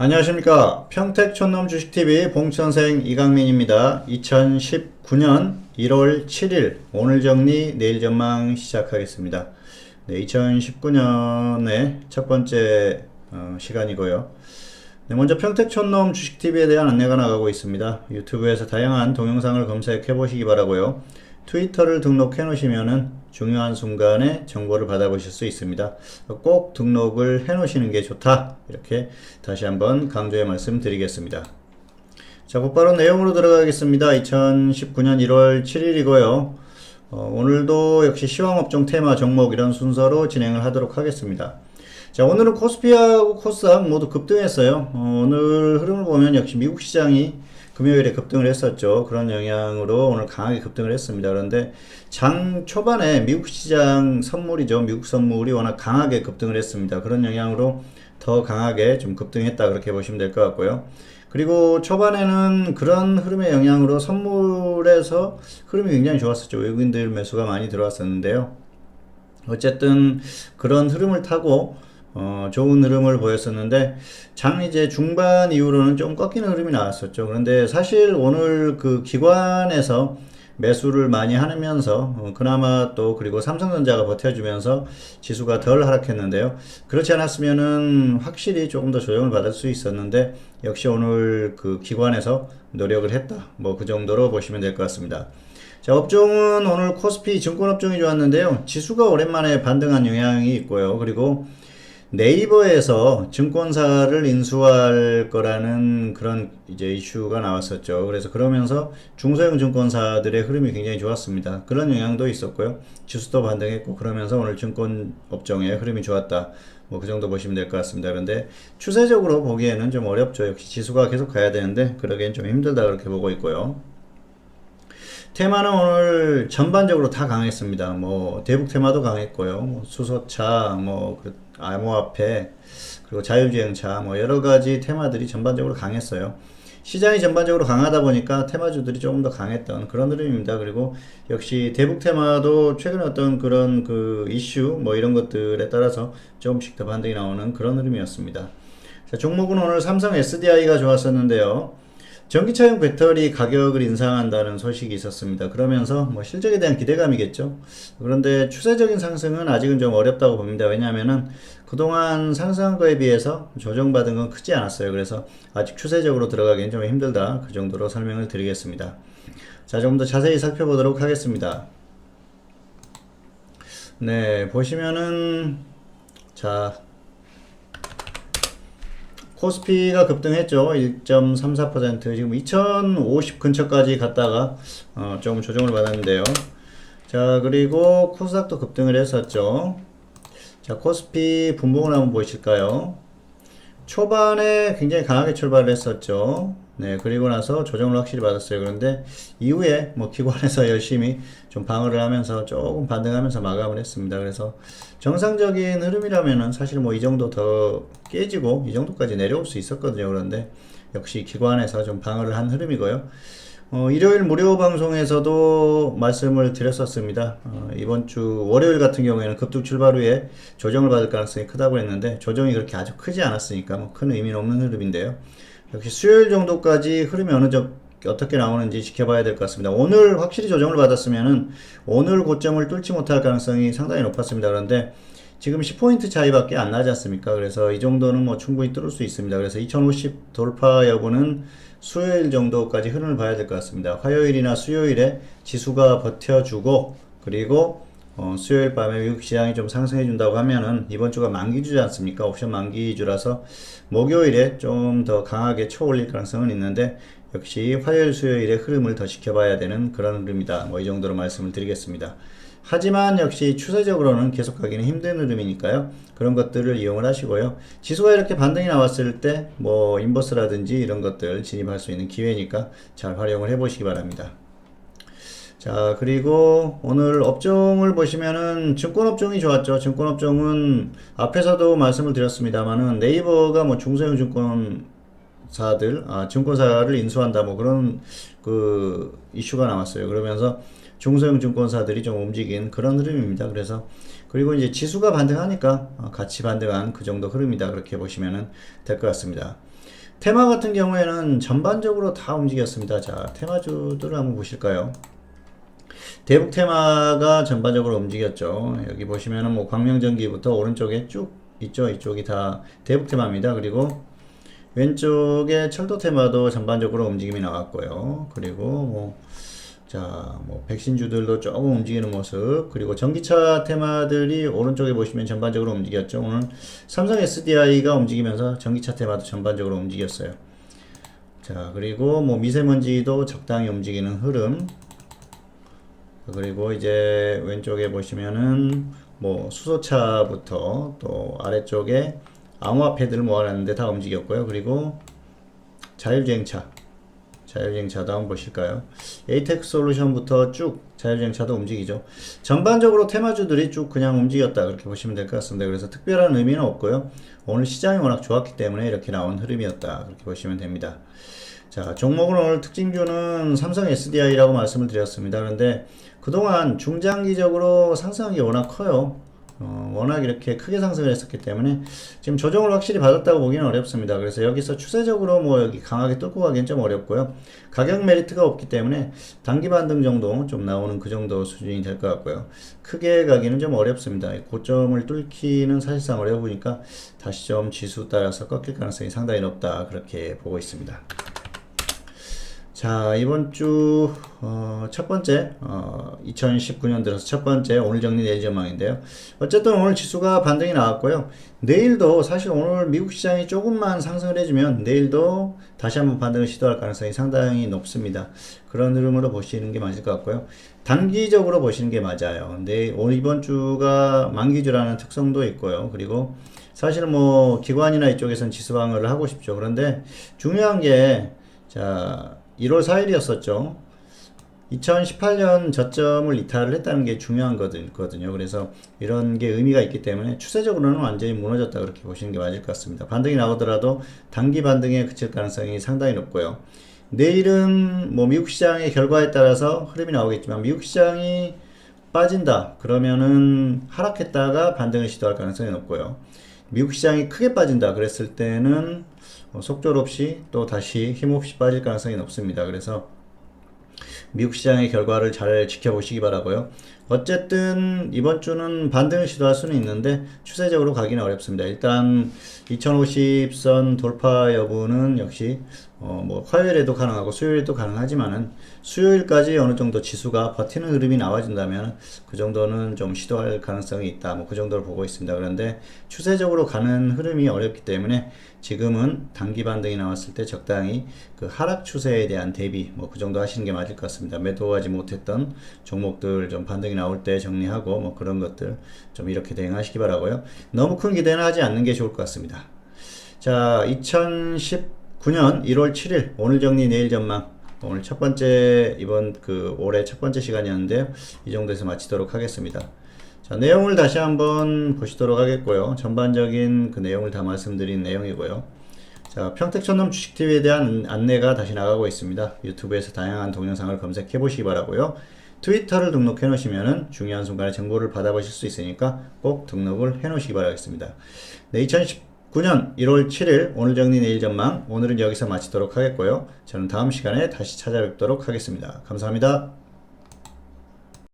안녕하십니까. 평택촌놈 주식TV 봉천생 이강민입니다. 2019년 1월 7일 오늘 정리 내일 전망 시작하겠습니다. 네, 2019년의 첫 번째 시간이고요. 네, 먼저 평택촌놈 주식TV에 대한 안내가 나가고 있습니다. 유튜브에서 다양한 동영상을 검색해 보시기 바라고요. 트위터를 등록해 놓으시면은 중요한 순간에 정보를 받아보실 수 있습니다. 꼭 등록을 해 놓으시는 게 좋다, 이렇게 다시 한번 강조의 말씀 드리겠습니다. 자, 곧바로 내용으로 들어가겠습니다. 2019년 1월 7일이고요 오늘도 역시 시황업종 테마 종목 이런 순서로 진행을 하도록 하겠습니다. 자, 오늘은 코스피하고 코스닥 모두 급등했어요. 오늘 흐름을 보면 역시 미국 시장이 금요일에 급등을 했었죠. 그런 영향으로 오늘 강하게 급등을 했습니다. 그런데 장 초반에 미국 시장 선물이죠. 미국 선물이 워낙 강하게 급등을 했습니다. 그런 영향으로 더 강하게 좀 급등했다, 그렇게 보시면 될 것 같고요. 그리고 초반에는 그런 흐름의 영향으로 선물에서 흐름이 굉장히 좋았었죠. 외국인들 매수가 많이 들어왔었는데요. 어쨌든 그런 흐름을 타고 좋은 흐름을 보였었는데 장 이제 중반 이후로는 좀 꺾이는 흐름이 나왔었죠. 그런데 사실 오늘 그 기관에서 매수를 많이 하면서 그나마 또 그리고 삼성전자가 버텨주면서 지수가 덜 하락했는데요. 그렇지 않았으면은 확실히 조금 더 조정을 받을 수 있었는데 역시 오늘 그 기관에서 노력을 했다, 뭐 그 정도로 보시면 될 것 같습니다. 자, 업종은 오늘 코스피 증권업종이 좋았는데요. 지수가 오랜만에 반등한 영향이 있고요. 그리고 네이버에서 증권사를 인수할 거라는 그런 이제 이슈가 나왔었죠. 그래서 그러면서 중소형 증권사들의 흐름이 굉장히 좋았습니다. 그런 영향도 있었고요. 지수도 반등했고 그러면서 오늘 증권 업종의 흐름이 좋았다, 뭐 그 정도 보시면 될 것 같습니다. 그런데 추세적으로 보기에는 좀 어렵죠. 역시 지수가 계속 가야 되는데 그러기엔 좀 힘들다, 그렇게 보고 있고요. 테마는 오늘 전반적으로 다 강했습니다. 뭐 대북 테마도 강했고요. 뭐 수소차, 뭐 암호화폐, 그리고 자율주행차, 뭐 여러 가지 테마들이 전반적으로 강했어요. 시장이 전반적으로 강하다 보니까 테마주들이 조금 더 강했던 그런 흐름입니다. 그리고 역시 대북 테마도 최근에 어떤 그런 그 이슈 뭐 이런 것들에 따라서 조금씩 더 반등이 나오는 그런 흐름이었습니다. 자, 종목은 오늘 삼성 SDI가 좋았었는데요. 전기차용 배터리 가격을 인상한다는 소식이 있었습니다. 그러면서 뭐 실적에 대한 기대감이겠죠. 그런데 추세적인 상승은 아직은 좀 어렵다고 봅니다. 왜냐하면은 그동안 상승한 거에 비해서 조정받은 건 크지 않았어요. 그래서 아직 추세적으로 들어가기엔 좀 힘들다, 그 정도로 설명을 드리겠습니다. 자, 좀 더 자세히 살펴보도록 하겠습니다. 네, 보시면은 자, 코스피가 급등했죠. 1.34%, 지금 2050 근처까지 갔다가 좀 조정을 받았는데요. 자, 그리고 코스닥도 급등을 했었죠. 자, 코스피 분봉을 한번 보실까요? 초반에 굉장히 강하게 출발을 했었죠. 네, 그리고 나서 조정을 확실히 받았어요. 그런데 이후에 뭐 기관에서 열심히 좀 방어를 하면서 조금 반등하면서 마감을 했습니다. 그래서 정상적인 흐름이라면은 사실 뭐 이 정도 더 깨지고 이 정도까지 내려올 수 있었거든요. 그런데 역시 기관에서 좀 방어를 한 흐름이고요. 일요일 무료 방송에서도 말씀을 드렸었습니다. 이번 주 월요일 같은 경우에는 급등 출발 후에 조정을 받을 가능성이 크다고 했는데 조정이 그렇게 아주 크지 않았으니까 뭐 큰 의미는 없는 흐름인데요. 역시 수요일 정도까지 흐름이 어떻게 나오는지 지켜봐야 될 것 같습니다. 오늘 확실히 조정을 받았으면은 오늘 고점을 뚫지 못할 가능성이 상당히 높았습니다. 그런데 지금 10포인트 차이밖에 안 나지 않습니까? 그래서 이 정도는 뭐 충분히 뚫을 수 있습니다. 그래서 2050 돌파 여부는 수요일 정도까지 흐름을 봐야 될 것 같습니다. 화요일이나 수요일에 지수가 버텨주고 그리고 수요일 밤에 미국 시장이 좀 상승해 준다고 하면은 이번 주가 만기주지 않습니까? 옵션 만기주라서 목요일에 좀 더 강하게 쳐올릴 가능성은 있는데 역시 화요일 수요일의 흐름을 더 지켜봐야 되는 그런 흐름이다, 뭐 이 정도로 말씀을 드리겠습니다. 하지만 역시 추세적으로는 계속 가기는 힘든 흐름이니까요. 그런 것들을 이용을 하시고요. 지수가 이렇게 반등이 나왔을 때 뭐 인버스라든지 이런 것들 진입할 수 있는 기회니까 잘 활용을 해 보시기 바랍니다. 자, 그리고 오늘 업종을 보시면은 증권업종이 좋았죠. 증권업종은 앞에서도 말씀을 드렸습니다만은 네이버가 뭐 중소형 증권사를 인수한다, 뭐 그런 그 이슈가 나왔어요. 그러면서 중소형 증권사들이 좀 움직인 그런 흐름입니다. 그래서 그리고 이제 지수가 반등하니까 같이 반등한 그 정도 흐름이다. 그렇게 보시면 될 것 같습니다. 테마 같은 경우에는 전반적으로 다 움직였습니다. 자, 테마주들을 한번 보실까요? 대북 테마가 전반적으로 움직였죠. 여기 보시면은 뭐 광명전기부터 오른쪽에 쭉 있죠. 이쪽이 다 대북 테마입니다. 그리고 왼쪽에 철도 테마도 전반적으로 움직임이 나왔고요. 그리고 뭐 백신주들도 조금 움직이는 모습. 그리고 전기차 테마들이 오른쪽에 보시면 전반적으로 움직였죠. 오늘 삼성 SDI가 움직이면서 전기차 테마도 전반적으로 움직였어요. 자, 그리고 뭐 미세먼지도 적당히 움직이는 흐름. 그리고 이제 왼쪽에 보시면은 뭐 수소차부터 또 아래쪽에 암호화폐들을 모아놨는데 다 움직였고요. 그리고 자율주행차도 한번 보실까요? 에이텍 솔루션부터 쭉 자율주행차도 움직이죠. 전반적으로 테마주들이 쭉 그냥 움직였다. 그렇게 보시면 될 것 같습니다. 그래서 특별한 의미는 없고요. 오늘 시장이 워낙 좋았기 때문에 이렇게 나온 흐름이었다. 그렇게 보시면 됩니다. 자, 종목은 오늘 특징주는 삼성 SDI라고 말씀을 드렸습니다. 그런데 그동안 중장기적으로 상승한 게 워낙 커요. 워낙 이렇게 크게 상승을 했었기 때문에 지금 조정을 확실히 받았다고 보기는 어렵습니다. 그래서 여기서 추세적으로 뭐 여기 강하게 뚫고 가기는 좀 어렵고요. 가격 메리트가 없기 때문에 단기 반등 정도 좀 나오는 그 정도 수준이 될 것 같고요. 크게 가기는 좀 어렵습니다. 고점을 뚫기는 사실상 어려우니까 다시 좀 지수 따라서 꺾일 가능성이 상당히 높다. 그렇게 보고 있습니다. 자, 이번 주 첫 번째 2019년 들어서 첫 번째 오늘 정리 내일 전망인데요. 어쨌든 오늘 지수가 반등이 나왔고요. 내일도 사실 오늘 미국 시장이 조금만 상승을 해주면 내일도 다시 한번 반등을 시도할 가능성이 상당히 높습니다. 그런 흐름으로 보시는 게 맞을 것 같고요. 단기적으로 보시는 게 맞아요. 오늘 이번 주가 만기주라는 특성도 있고요. 그리고 사실은 뭐 기관이나 이쪽에서는 지수 방어를 하고 싶죠. 그런데 중요한 게 자, 1월 4일이었었죠. 2018년 저점을 이탈을 했다는 게 중요한 거거든요. 그래서 이런 게 의미가 있기 때문에 추세적으로는 완전히 무너졌다 그렇게 보시는 게 맞을 것 같습니다. 반등이 나오더라도 단기 반등에 그칠 가능성이 상당히 높고요. 내일은 뭐 미국 시장의 결과에 따라서 흐름이 나오겠지만 미국 시장이 빠진다 그러면은 하락했다가 반등을 시도할 가능성이 높고요. 미국 시장이 크게 빠진다 그랬을 때는 속절없이 또 다시 힘없이 빠질 가능성이 높습니다. 그래서 미국 시장의 결과를 잘 지켜보시기 바라고요. 어쨌든 이번 주는 반등을 시도할 수는 있는데 추세적으로 가기는 어렵습니다. 일단 2050선 돌파 여부는 역시 뭐 화요일에도 가능하고 수요일에도 가능하지만은 수요일까지 어느 정도 지수가 버티는 흐름이 나와준다면 그 정도는 좀 시도할 가능성이 있다. 뭐 그 정도를 보고 있습니다. 그런데 추세적으로 가는 흐름이 어렵기 때문에 지금은 단기 반등이 나왔을 때 적당히 그 하락 추세에 대한 대비 뭐 그 정도 하시는 게 맞을 것 같습니다. 매도하지 못했던 종목들 좀 반등이 나올 때 정리하고 뭐 그런 것들 좀 이렇게 대응하시기 바라고요. 너무 큰 기대는 하지 않는 게 좋을 것 같습니다. 자, 2019년 1월 7일 오늘 정리 내일 전망 오늘 첫 번째 이번 그 올해 첫 번째 시간이었는데요. 이 정도에서 마치도록 하겠습니다. 자, 내용을 다시 한번 보시도록 하겠고요. 전반적인 그 내용을 다 말씀드린 내용이고요. 자, 평택촌놈 주식TV에 대한 안내가 다시 나가고 있습니다. 유튜브에서 다양한 동영상을 검색해 보시기 바라고요. 트위터를 등록해 놓으시면 중요한 순간에 정보를 받아보실 수 있으니까 꼭 등록을 해 놓으시기 바라겠습니다. 네, 2019년 1월 7일 오늘 정리 내일 전망 오늘은 여기서 마치도록 하겠고요. 저는 다음 시간에 다시 찾아뵙도록 하겠습니다. 감사합니다.